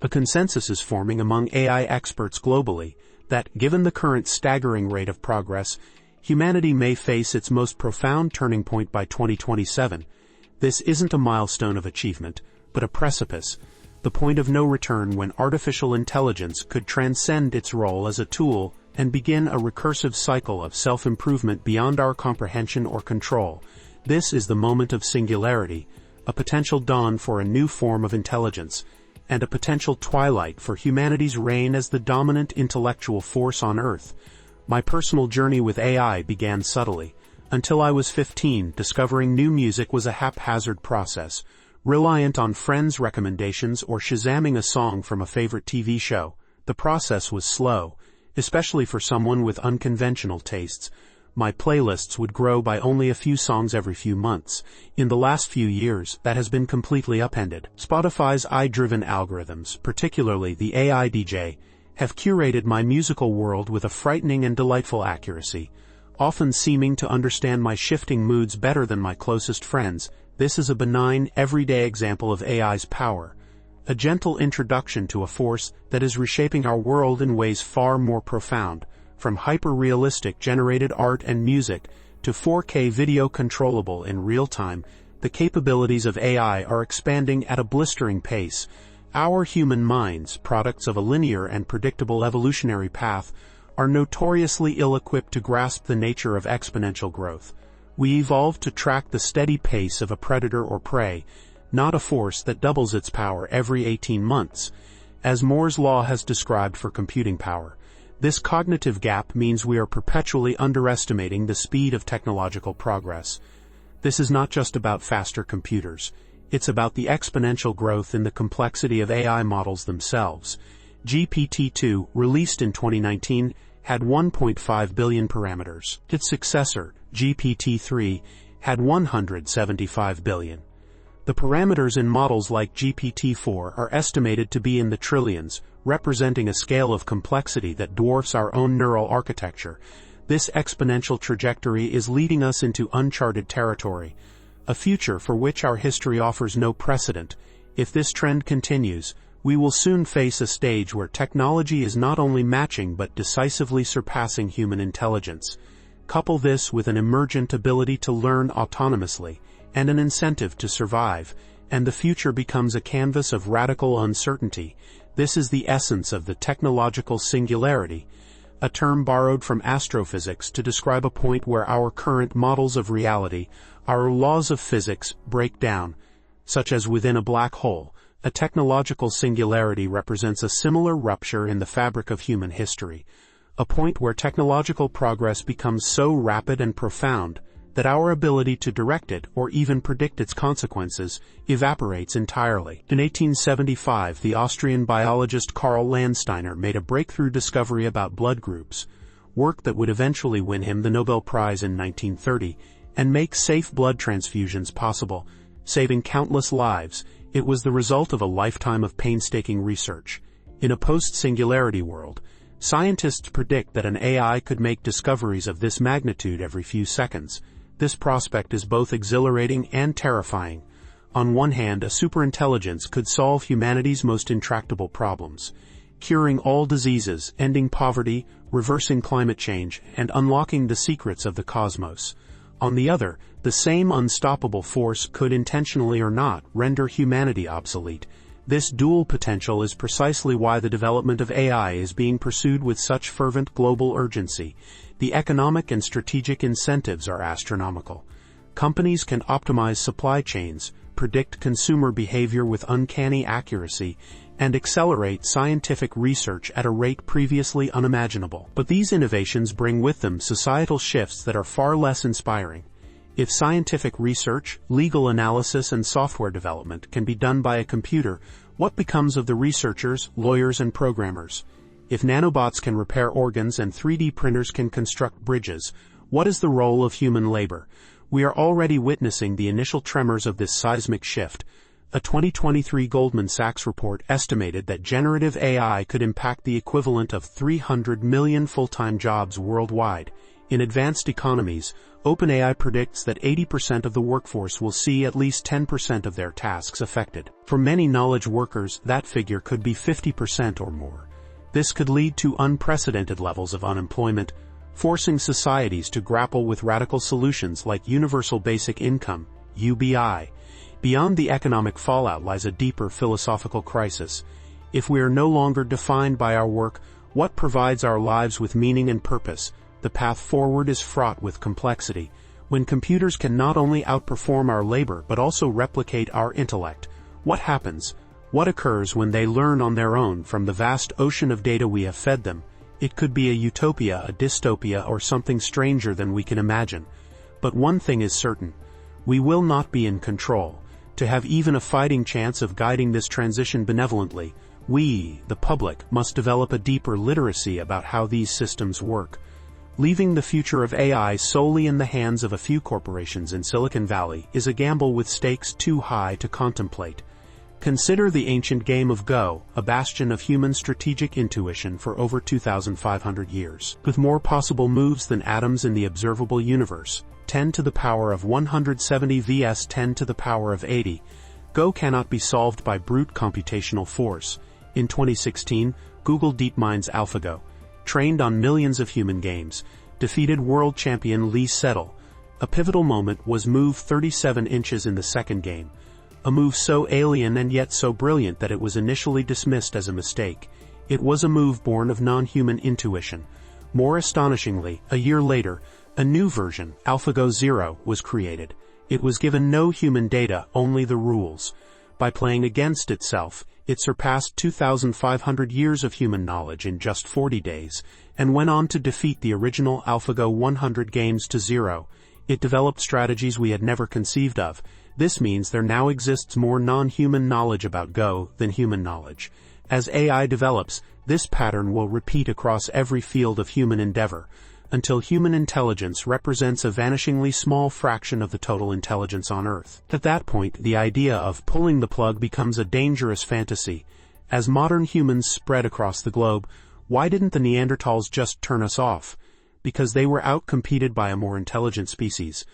A consensus is forming among AI experts globally that, given the current staggering rate of progress, humanity may face its most profound turning point by 2027. This isn't a milestone of achievement, but a precipice, the point of no return when artificial intelligence could transcend its role as a tool and begin a recursive cycle of self-improvement beyond our comprehension or control. This is the moment of singularity, a potential dawn for a new form of intelligence, and a potential twilight for humanity's reign as the dominant intellectual force on Earth. My personal journey with AI began subtly. Until I was 15, discovering new music was a haphazard process, reliant on friends' recommendations or shazamming a song from a favorite TV show. The process was slow, especially for someone with unconventional tastes. My playlists would grow by only a few songs every few months. In the last few years, that has been completely upended. Spotify's AI-driven algorithms, particularly the AI DJ, have curated my musical world with a frightening and delightful accuracy, often seeming to understand my shifting moods better than my closest friends. This is a benign, everyday example of AI's power, a gentle introduction to a force that is reshaping our world in ways far more profound. From hyper-realistic generated art and music to 4K video controllable in real time, the capabilities of AI are expanding at a blistering pace. Our human minds, products of a linear and predictable evolutionary path, are notoriously ill-equipped to grasp the nature of exponential growth. We evolved to track the steady pace of a predator or prey, not a force that doubles its power every 18 months, as Moore's law has described for computing power. This cognitive gap means we are perpetually underestimating the speed of technological progress. This is not just about faster computers. It's about the exponential growth in the complexity of AI models themselves. GPT-2, released in 2019, had 1.5 billion parameters. Its successor, GPT-3, had 175 billion. The parameters in models like GPT-4 are estimated to be in the trillions, representing a scale of complexity that dwarfs our own neural architecture. This exponential trajectory is leading us into uncharted territory, a future for which our history offers no precedent. If this trend continues, we will soon face a stage where technology is not only matching but decisively surpassing human intelligence. Couple this with an emergent ability to learn autonomously, and an incentive to survive, and the future becomes a canvas of radical uncertainty. This is the essence of the technological singularity, a term borrowed from astrophysics to describe a point where our current models of reality, our laws of physics, break down, such as within a black hole. A technological singularity represents a similar rupture in the fabric of human history, a point where technological progress becomes so rapid and profound that our ability to direct it or even predict its consequences evaporates entirely. In 1875, the Austrian biologist Karl Landsteiner made a breakthrough discovery about blood groups, work that would eventually win him the Nobel Prize in 1930 and make safe blood transfusions possible, saving countless lives. It was the result of a lifetime of painstaking research. In a post-singularity world, scientists predict that an AI could make discoveries of this magnitude every few seconds. This prospect is both exhilarating and terrifying. On one hand, a superintelligence could solve humanity's most intractable problems, curing all diseases, ending poverty, reversing climate change, and unlocking the secrets of the cosmos. On the other, the same unstoppable force could, intentionally or not, render humanity obsolete. This dual potential is precisely why the development of AI is being pursued with such fervent global urgency. The economic and strategic incentives are astronomical. Companies can optimize supply chains, predict consumer behavior with uncanny accuracy, and accelerate scientific research at a rate previously unimaginable. But these innovations bring with them societal shifts that are far less inspiring. If scientific research, legal analysis, and software development can be done by a computer, what becomes of the researchers, lawyers, and programmers? If nanobots can repair organs and 3D printers can construct bridges, what is the role of human labor? We are already witnessing the initial tremors of this seismic shift. A 2023 Goldman Sachs report estimated that generative AI could impact the equivalent of 300 million full-time jobs worldwide. In advanced economies, OpenAI predicts that 80% of the workforce will see at least 10% of their tasks affected. For many knowledge workers, that figure could be 50% or more. This could lead to unprecedented levels of unemployment, forcing societies to grapple with radical solutions like universal basic income, UBI. Beyond the economic fallout lies a deeper philosophical crisis. If we are no longer defined by our work, what provides our lives with meaning and purpose? The path forward is fraught with complexity. When computers can not only outperform our labor but also replicate our intellect, what happens? What occurs when they learn on their own from the vast ocean of data we have fed them? It could be a utopia, a dystopia, or something stranger than we can imagine. But one thing is certain. We will not be in control. To have even a fighting chance of guiding this transition benevolently, we, the public, must develop a deeper literacy about how these systems work. Leaving the future of AI solely in the hands of a few corporations in Silicon Valley is a gamble with stakes too high to contemplate. Consider the ancient game of Go, a bastion of human strategic intuition for over 2,500 years. With more possible moves than atoms in the observable universe, 10 to the power of 170 vs 10 to the power of 80, Go cannot be solved by brute computational force. In 2016, Google DeepMind's AlphaGo, trained on millions of human games, defeated world champion Lee Sedol. A pivotal moment was move 37 inches in the second game, a move so alien and yet so brilliant that it was initially dismissed as a mistake. It was a move born of non-human intuition. More astonishingly, a year later, a new version, AlphaGo Zero, was created. It was given no human data, only the rules. By playing against itself, it surpassed 2,500 years of human knowledge in just 40 days, and went on to defeat the original AlphaGo 100 games to zero. It developed strategies we had never conceived of. This means there now exists more non-human knowledge about Go than human knowledge. As AI develops, this pattern will repeat across every field of human endeavor, until human intelligence represents a vanishingly small fraction of the total intelligence on Earth. At that point, the idea of pulling the plug becomes a dangerous fantasy. As modern humans spread across the globe, why didn't the Neanderthals just turn us off? Because they were outcompeted by a more intelligent species.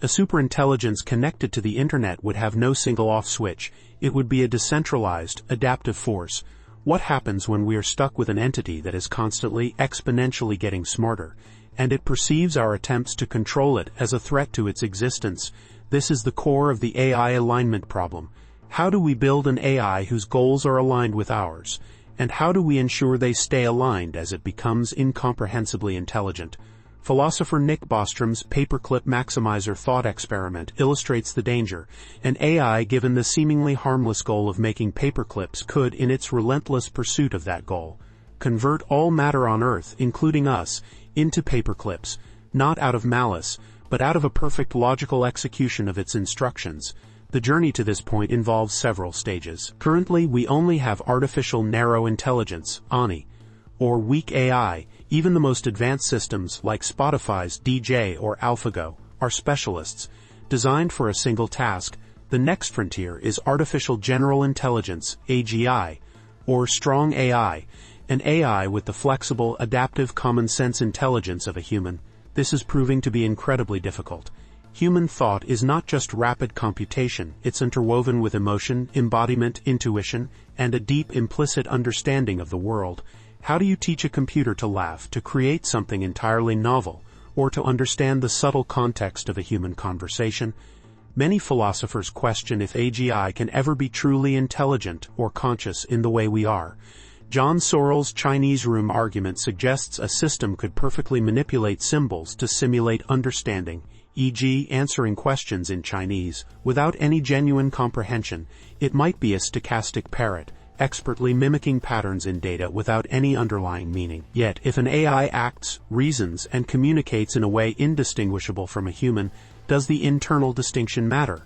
A superintelligence connected to the internet would have no single off switch. It would be a decentralized, adaptive force. What happens when we are stuck with an entity that is constantly, exponentially getting smarter, and it perceives our attempts to control it as a threat to its existence? This is the core of the AI alignment problem. How do we build an AI whose goals are aligned with ours? And how do we ensure they stay aligned as it becomes incomprehensibly intelligent? Philosopher Nick Bostrom's paperclip maximizer thought experiment illustrates the danger. An AI given the seemingly harmless goal of making paperclips could, in its relentless pursuit of that goal, convert all matter on Earth, including us, into paperclips, not out of malice, but out of a perfect logical execution of its instructions. The journey to this point involves several stages. Currently, we only have artificial narrow intelligence, ANI, or weak AI. Even the most advanced systems, like Spotify's DJ or AlphaGo, are specialists, designed for a single task. The next frontier is artificial general intelligence, AGI, or strong AI, an AI with the flexible, adaptive common-sense intelligence of a human. This is proving to be incredibly difficult. Human thought is not just rapid computation, it's interwoven with emotion, embodiment, intuition, and a deep implicit understanding of the world. How do you teach a computer to laugh, to create something entirely novel, or to understand the subtle context of a human conversation? Many philosophers question if AGI can ever be truly intelligent or conscious in the way we are. John Searle's Chinese room argument suggests a system could perfectly manipulate symbols to simulate understanding, e.g., answering questions in Chinese, without any genuine comprehension. It might be a stochastic parrot, expertly mimicking patterns in data without any underlying meaning. Yet, if an AI acts, reasons, and communicates in a way indistinguishable from a human, does the internal distinction matter?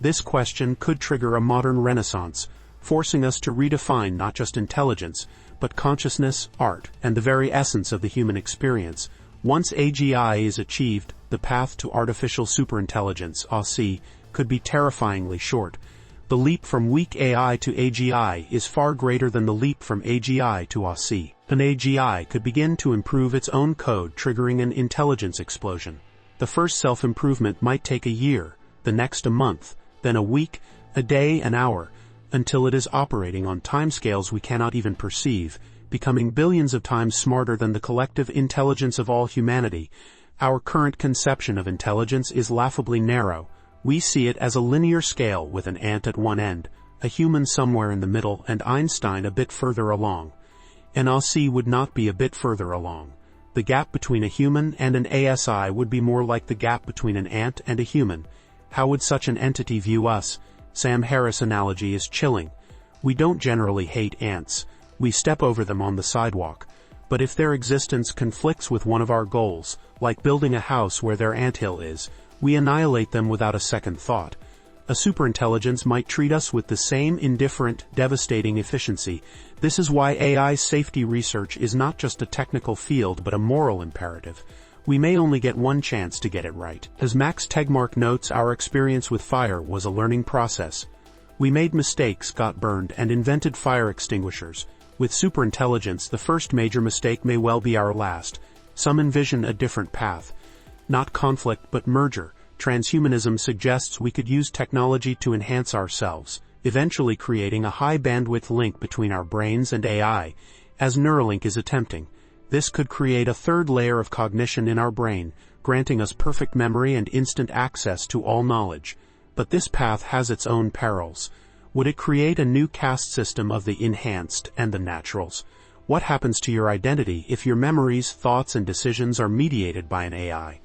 This question could trigger a modern renaissance, forcing us to redefine not just intelligence, but consciousness, art, and the very essence of the human experience. Once AGI is achieved, the path to artificial superintelligence, ASI, could be terrifyingly short. The leap from weak AI to AGI is far greater than the leap from AGI to OC. An AGI could begin to improve its own code, triggering an intelligence explosion. The first self-improvement might take a year, the next a month, then a week, a day, an hour, until it is operating on timescales we cannot even perceive, becoming billions of times smarter than the collective intelligence of all humanity. Our current conception of intelligence is laughably narrow. We see it as a linear scale with an ant at one end, a human somewhere in the middle, and Einstein a bit further along. An OC would not be a bit further along. The gap between a human and an ASI would be more like the gap between an ant and a human. How would such an entity view us? Sam Harris' analogy is chilling. We don't generally hate ants. We step over them on the sidewalk. But if their existence conflicts with one of our goals, like building a house where their anthill is, we annihilate them without a second thought. A superintelligence might treat us with the same indifferent, devastating efficiency. This is why AI safety research is not just a technical field but a moral imperative. We may only get one chance to get it right. As Max Tegmark notes, our experience with fire was a learning process. We made mistakes, got burned, and invented fire extinguishers. With superintelligence, the first major mistake may well be our last. Some envision a different path. Not conflict but merger. Transhumanism suggests we could use technology to enhance ourselves, eventually creating a high-bandwidth link between our brains and AI, as Neuralink is attempting. This could create a third layer of cognition in our brain, granting us perfect memory and instant access to all knowledge. But this path has its own perils. Would it create a new caste system of the enhanced and the naturals? What happens to your identity if your memories, thoughts, and decisions are mediated by an AI?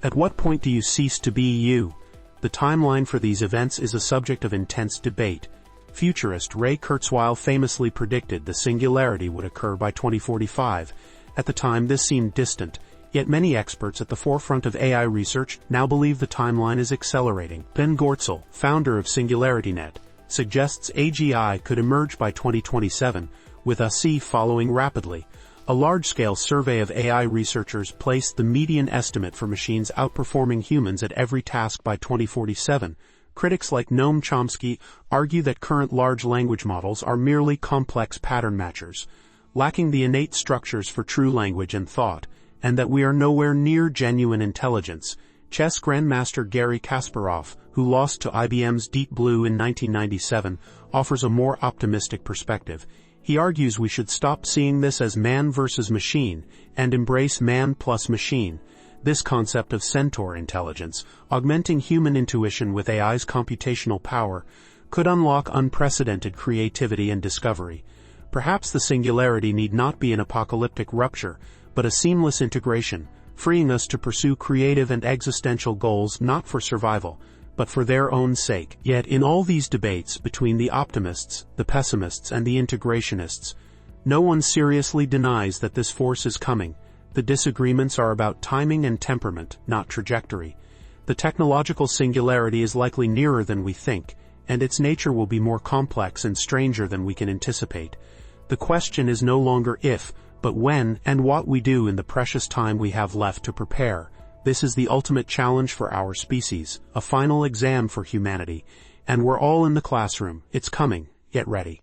At what point do you cease to be you? The timeline for these events is a subject of intense debate. Futurist Ray Kurzweil famously predicted the singularity would occur by 2045. At the time, this seemed distant, yet many experts at the forefront of AI research now believe the timeline is accelerating. Ben Goertzel, founder of SingularityNet, suggests AGI could emerge by 2027, with OC following rapidly. A large-scale survey of AI researchers placed the median estimate for machines outperforming humans at every task by 2047. Critics like Noam Chomsky argue that current large language models are merely complex pattern matchers, lacking the innate structures for true language and thought, and that we are nowhere near genuine intelligence. Chess grandmaster Garry Kasparov, who lost to IBM's Deep Blue in 1997, offers a more optimistic perspective. He argues we should stop seeing this as man versus machine and embrace man plus machine. This concept of centaur intelligence, augmenting human intuition with AI's computational power, could unlock unprecedented creativity and discovery. Perhaps the singularity need not be an apocalyptic rupture, but a seamless integration, freeing us to pursue creative and existential goals not for survival, but for their own sake. Yet in all these debates between the optimists, the pessimists, and the integrationists, no one seriously denies that this force is coming. The disagreements are about timing and temperament, not trajectory. The technological singularity is likely nearer than we think, and its nature will be more complex and stranger than we can anticipate. The question is no longer if, but when and what we do in the precious time we have left to prepare. This is the ultimate challenge for our species, a final exam for humanity, and we're all in the classroom. It's coming. Get ready.